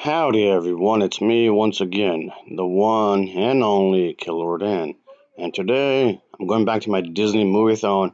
Howdy everyone, it's me once again, the one and only Killer Dan. And today I'm going back to my Disney movie-thon,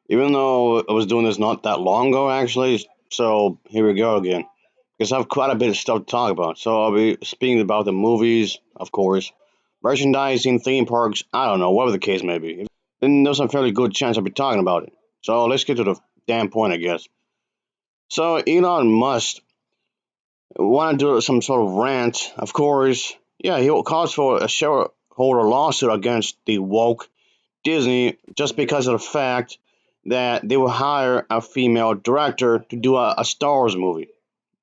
even though I was doing this not that long ago actually, so here we go again. Because I have quite a bit of stuff to talk about. So I'll be speaking about the movies, of course, merchandising, theme parks, I don't know, whatever the case may be. Then there's a fairly good chance I'll be talking about it. So let's get to the damn point, I guess. So Elon Musk want to do some sort of rant, of course, yeah, he calls for a shareholder lawsuit against the woke Disney just because of the fact that they will hire a female director to do a Star Wars movie.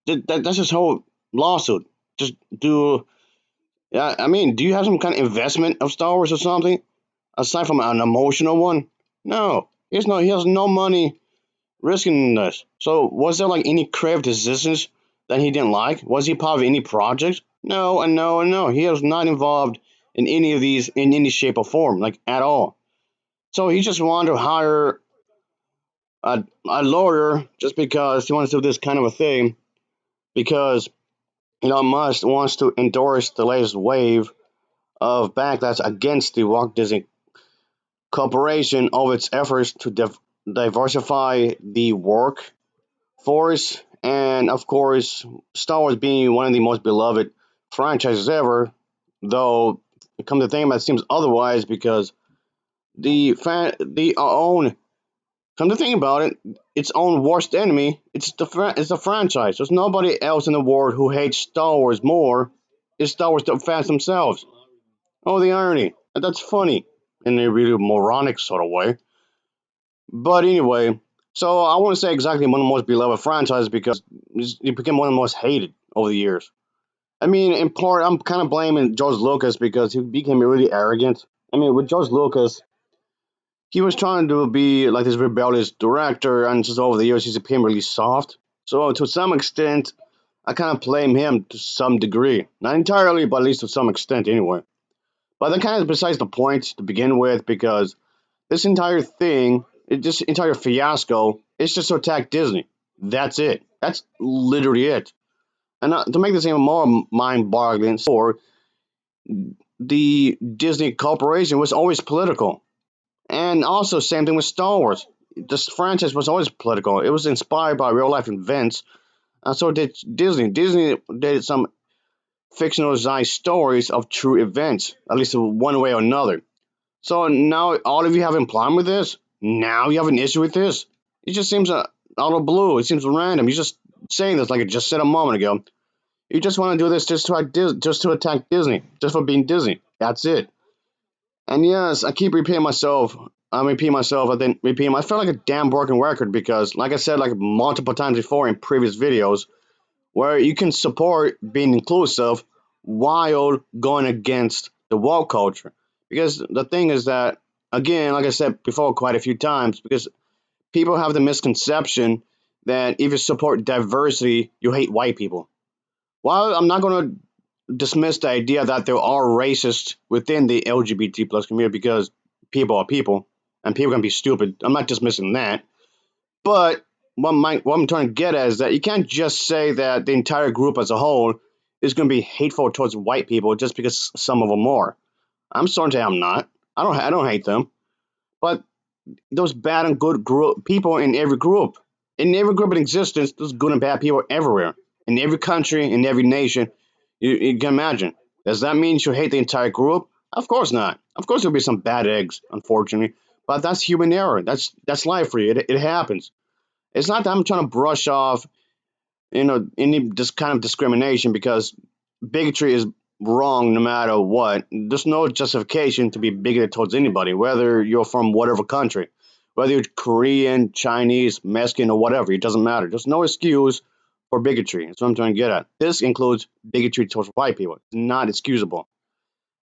That's his whole lawsuit. Just do. I mean, do you have some kind of investment of Star Wars or something aside from an emotional one? No, he has no money risking this. So, was there like any creative decisions that he didn't like? Was he part of any projects? No, and no, and no. He was not involved in any of these in any shape or form, like at all. So he just wanted to hire a lawyer just because he wants to do this kind of a thing. Because Elon Musk wants to endorse the latest wave of backlash against the Walt Disney Corporation of its efforts to diversify the work Force, and of course, Star Wars being one of the most beloved franchises ever, though come to think about it, seems otherwise because the own come to think about it, its own worst enemy, it's the franchise. There's nobody else in the world who hates Star Wars more. It's Star Wars fans themselves. Oh, the irony. That's funny in a really moronic sort of way. But anyway, so I wouldn't say exactly one of the most beloved franchises because it became one of the most hated over the years. I mean, in part, I'm kind of blaming George Lucas because he became really arrogant. I mean, with George Lucas, he was trying to be like this rebellious director, and just over the years, he's became really soft. So, to some extent, I kind of blame him to some degree. Not entirely, but at least to some extent, anyway. But that kind of besides the point to begin with, because this entire thing, this entire fiasco, is just to attack Disney. That's it. That's literally it. And to make this even more mind-boggling, for the Disney Corporation was always political, and also same thing with Star Wars. This franchise was always political. It was inspired by real-life events, and so did Disney. Disney did some fictionalized stories of true events, at least one way or another. So now all of you have a problem with this. Now you have an issue with this. It just seems out of blue. It seems random. You're just saying this like I just said a moment ago. You just want to do this just to attack Disney, just for being Disney. That's it. And yes, I keep repeating myself. I'm repeating myself. I then repeating. I feel like a damn broken record because, like I said, like multiple times before in previous videos, where you can support being inclusive while going against the woke culture. Because the thing is that, again, like I said before quite a few times, because people have the misconception that if you support diversity, you hate white people. Well, I'm not going to dismiss the idea that there are racists within the LGBT plus community because people are people and people can be stupid. I'm not dismissing that. But what I'm trying to get at is that you can't just say that the entire group as a whole is going to be hateful towards white people just because some of them are. I'm starting to say I'm not. I don't hate them, but those bad and good people in every group in existence, there's good and bad people everywhere, in every country, in every nation. You can imagine. Does that mean you hate the entire group? Of course not. Of course there'll be some bad eggs, unfortunately, but that's human error. That's life for you. It happens. It's not that I'm trying to brush off, any this kind of discrimination because bigotry is wrong no matter what. There's no justification to be bigoted towards anybody, whether you're from whatever country, whether you're Korean, Chinese, Mexican, or whatever. It doesn't matter. There's no excuse for bigotry. That's what I'm trying to get at. This includes bigotry towards white people. It's not excusable.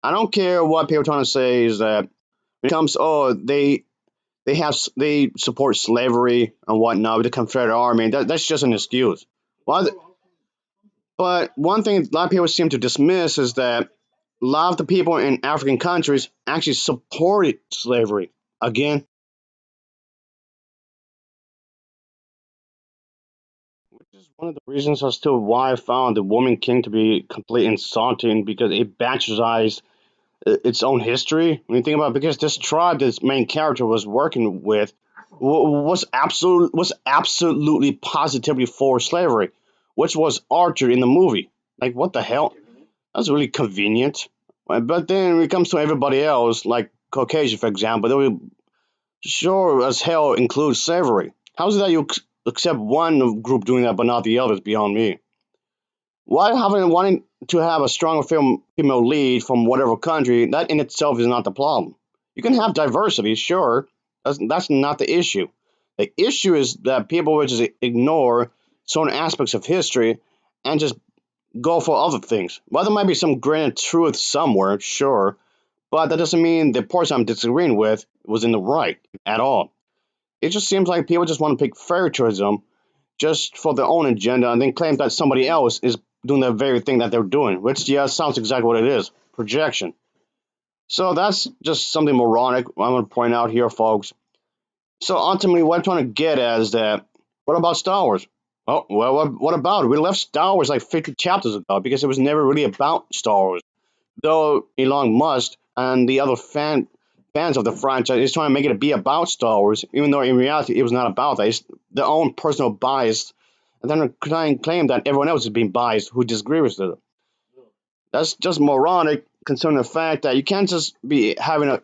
I don't care what people are trying to say is that when it comes, oh, they support slavery and whatnot with the Confederate Army. That's just an excuse. Well, but one thing a lot of people seem to dismiss is that a lot of the people in African countries actually supported slavery. Again, This is one of the reasons as to why I found the Woman King to be completely insulting because it bastardized its own history. When you think about it, because this tribe this main character was working with was absolutely positively for slavery, which was Archer in the movie. Like what the hell? That's really convenient. But then when it comes to everybody else, like Caucasian, for example, they will sure as hell include slavery. How is it that you accept one group doing that but not the others beyond me? Why having wanting to have a stronger female lead from whatever country, that in itself is not the problem. You can have diversity, sure. That's not the issue. The issue is that people will just ignore certain aspects of history and just go for other things. Well, there might be some grain of truth somewhere, sure, but that doesn't mean the person I'm disagreeing with was in the right at all. It just seems like people just want to pick favoritism just for their own agenda and then claim that somebody else is doing the very thing that they're doing, which, yeah, sounds exactly what it is projection. So that's just something moronic I'm going to point out here, folks. So ultimately, what I'm trying to get at is that what about Star Wars? Oh, well, what about it? We left Star Wars like 50 chapters ago because it was never really about Star Wars. Though Elon Musk and the other fans of the franchise is trying to make it be about Star Wars, even though in reality it was not about that. It's their own personal bias, and then try and claim that everyone else is being biased who disagree with it. That's just moronic, concerning the fact that you can't just be having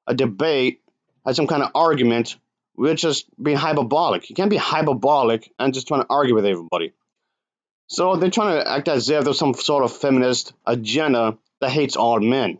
a debate, have some kind of argument, with just being hyperbolic. You can't be hyperbolic and just trying to argue with everybody. So they're trying to act as if there's some sort of feminist agenda that hates all men,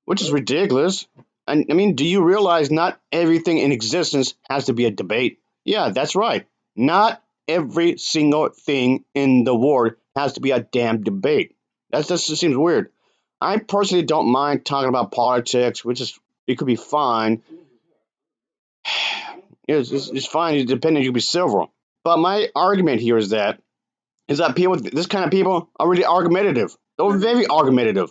which is ridiculous. And I mean, do you realize not everything in existence has to be a debate? Yeah, that's right. Not every single thing in the world has to be a damn debate. That just seems weird. I personally don't mind talking about politics, which is it could be fine. It's fine, depending. You could be civil. But my argument here is that people, this kind of people, are really argumentative. They're very argumentative,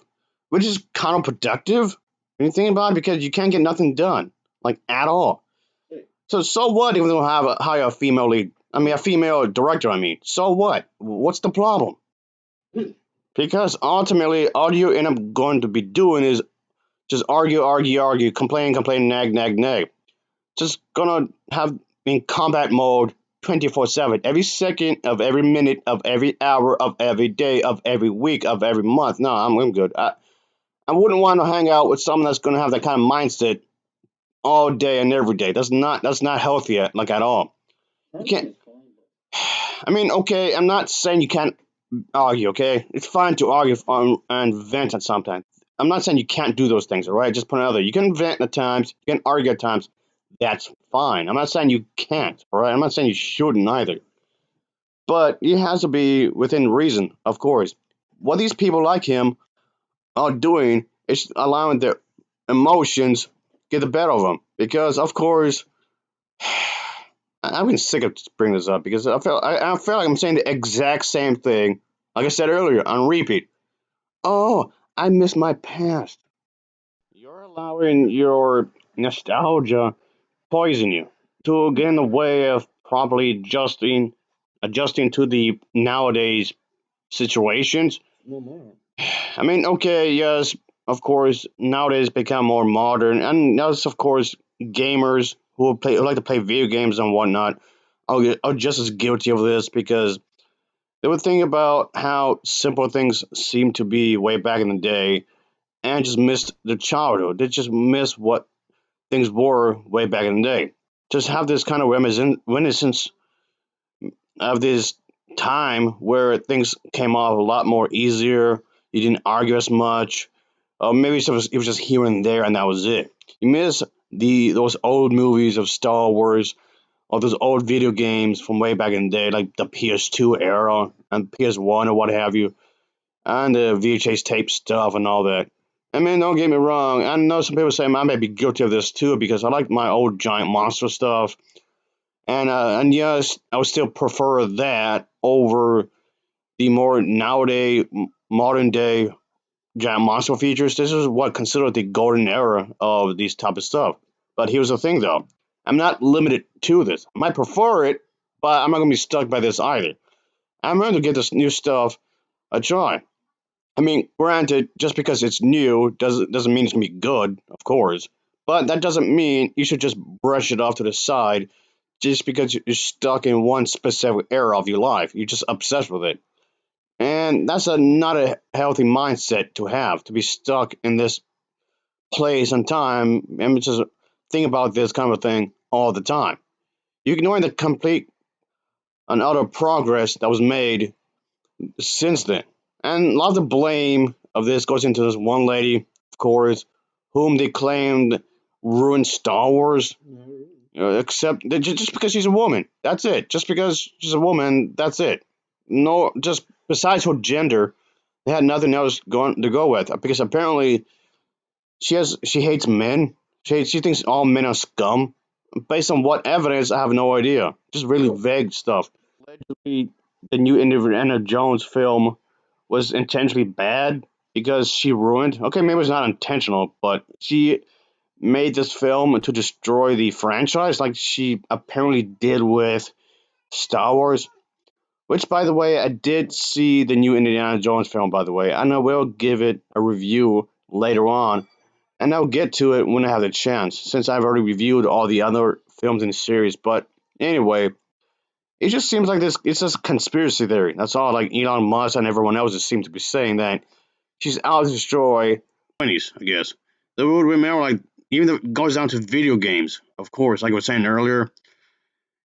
which is counterproductive when you think about it because you can't get nothing done, like at all. So what if we don't have hire a female lead? I mean, a female director. I mean, so what? What's the problem? Because ultimately, all you end up going to be doing is just argue, argue, argue, complain, complain, nag, nag, nag. Just gonna have in combat mode 24/7, every second of every minute of every hour of every day of every week of every month. No, I'm good. I wouldn't want to hang out with someone that's gonna have that kind of mindset all day and every day. That's not healthy like at all. You can't. I mean, okay, I'm not saying you can't argue. Okay, it's fine to argue and vent at sometimes. I'm not saying you can't do those things. All right, just put it out there. You can vent at times. You can argue at times. That's fine. I'm not saying you can't. All right, I'm not saying you shouldn't either. But it has to be within reason, of course. What these people like him are doing is allowing their emotions get the better of them. Because, of course, I've been sick of bringing this up because I feel like I'm saying the exact same thing, like I said earlier, on repeat. Oh, I miss my past. You're allowing your nostalgia poison you to get in the way of properly adjusting to the nowadays situations. I mean, okay, yes, of course, nowadays become more modern, and yes, of course, gamers who like to play video games and whatnot are just as guilty of this because they would think about how simple things seem to be way back in the day and just missed their childhood. They just miss what things were way back in the day. Just have this kind of reminiscence of this time where things came off a lot more easier. You didn't argue as much. Or maybe it was just here and there, and that was it. You miss those old movies of Star Wars, or those old video games from way back in the day, like the PS2 era and PS1 or what have you, and the VHS tape stuff and all that. I mean, don't get me wrong. I know some people say I may be guilty of this too because I like my old giant monster stuff, and yes, I would still prefer that over the more nowadays modern day giant monster features. This is what considered the golden era of these type of stuff. But here's the thing, though: I'm not limited to this. I might prefer it, but I'm not gonna be stuck by this either. I'm ready to give this new stuff a try. I mean, granted, just because it's new doesn't mean it's gonna be good, of course. But that doesn't mean you should just brush it off to the side just because you're stuck in one specific era of your life. You're just obsessed with it. And that's not a healthy mindset to have, to be stuck in this place and time and just think about this kind of thing all the time. You're ignoring the complete and utter progress that was made since then. And a lot of the blame of this goes into this one lady, of course, whom they claimed ruined Star Wars. Except that just because she's a woman, that's it. Just because she's a woman, that's it. No, just besides her gender, they had nothing else going to go with. Because apparently she hates men. She thinks all men are scum. Based on what evidence, I have no idea. Just really vague stuff. Allegedly, the new Indiana Jones film was intentionally bad because she ruined. Okay, maybe it's not intentional, but she made this film to destroy the franchise, like she apparently did with Star Wars. Which, by the way, I did see the new Indiana Jones film, by the way, and I will give it a review later on, and I'll get to it when I have the chance, since I've already reviewed all the other films in the series. But anyway, it just seems like this. It's just a conspiracy theory. That's all. Like Elon Musk and everyone else just seem to be saying that she's out to destroy 20s, I guess. They would remember, like, even if it goes down to video games, of course, like I was saying earlier.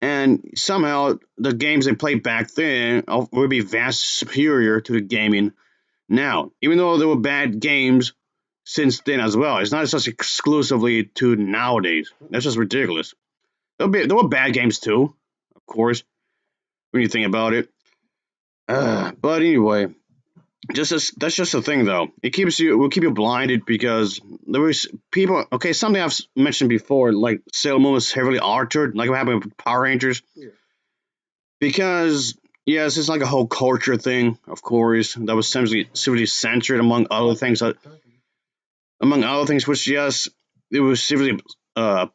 And somehow the games they played back then will be vastly superior to the gaming now, even though there were bad games since then as well. It's not just exclusively to nowadays. That's just ridiculous. There were bad games too, of course, when you think about it. But anyway, that's just the thing though. It will keep you blinded because there was people. Okay, something I've mentioned before, like Sailor Moon was heavily altered, like what happened with Power Rangers. Because yes, it's like a whole culture thing, of course, that was severely censored among other things. Among other things, which yes, it was severely uh,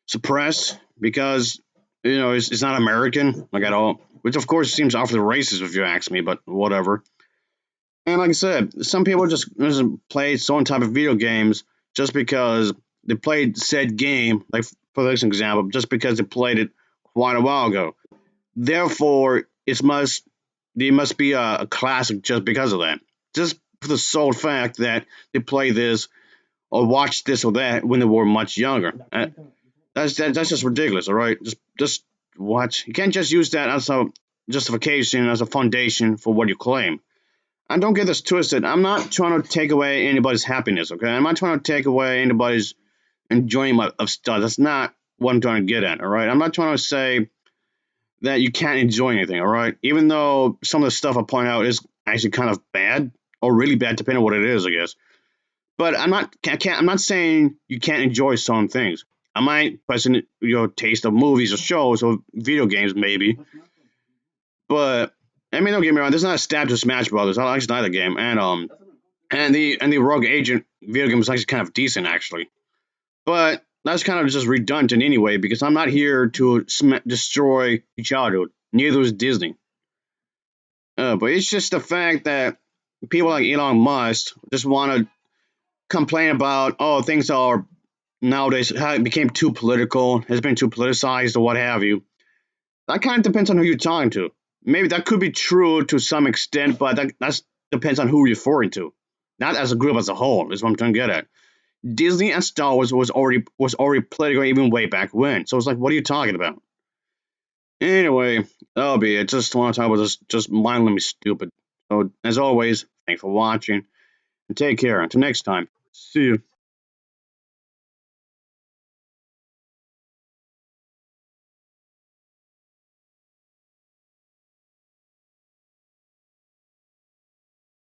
suppressed because it's not American like at all. Which of course seems awfully racist if you ask me, but whatever. And like I said, some people just play certain type of video games just because they played said game, like for this example, just because they played it quite a while ago. Therefore, they must be a classic just because of that. Just for the sole fact that they play this or watch this or that when they were much younger. That's just ridiculous. All right, just watch. You can't just use that as a justification, as a foundation for what you claim. And don't get this twisted. I'm not trying to take away anybody's happiness. Okay, I'm not trying to take away anybody's enjoyment of stuff. That's not what I'm trying to get at. All right, I'm not trying to say that you can't enjoy anything, all right? Even though some of the stuff I point out is actually kind of bad or really bad, depending on what it is, I guess. But I'm not saying you can't enjoy some things. I might question your taste of movies or shows or video games, maybe. But I mean, don't get me wrong. This is not a stab to Smash Brothers. I actually like the game, and the Rogue Agent video game was actually kind of decent, actually. But that's kind of just redundant anyway, because I'm not here to destroy your childhood. Neither is Disney. But it's just the fact that people like Elon Musk just want to complain about, oh, things are nowadays how it became too political, has been too politicized, or what have you. That kind of depends on who you're talking to. Maybe that could be true to some extent, but that depends on who you're referring to. Not as a group as a whole, is what I'm trying to get at. Disney and Star Wars was already political even way back when. So it's like, what are you talking about? Anyway, that'll be it. Just want to talk about this just mindlessly stupid. So as always, thanks for watching and take care. Until next time. See you.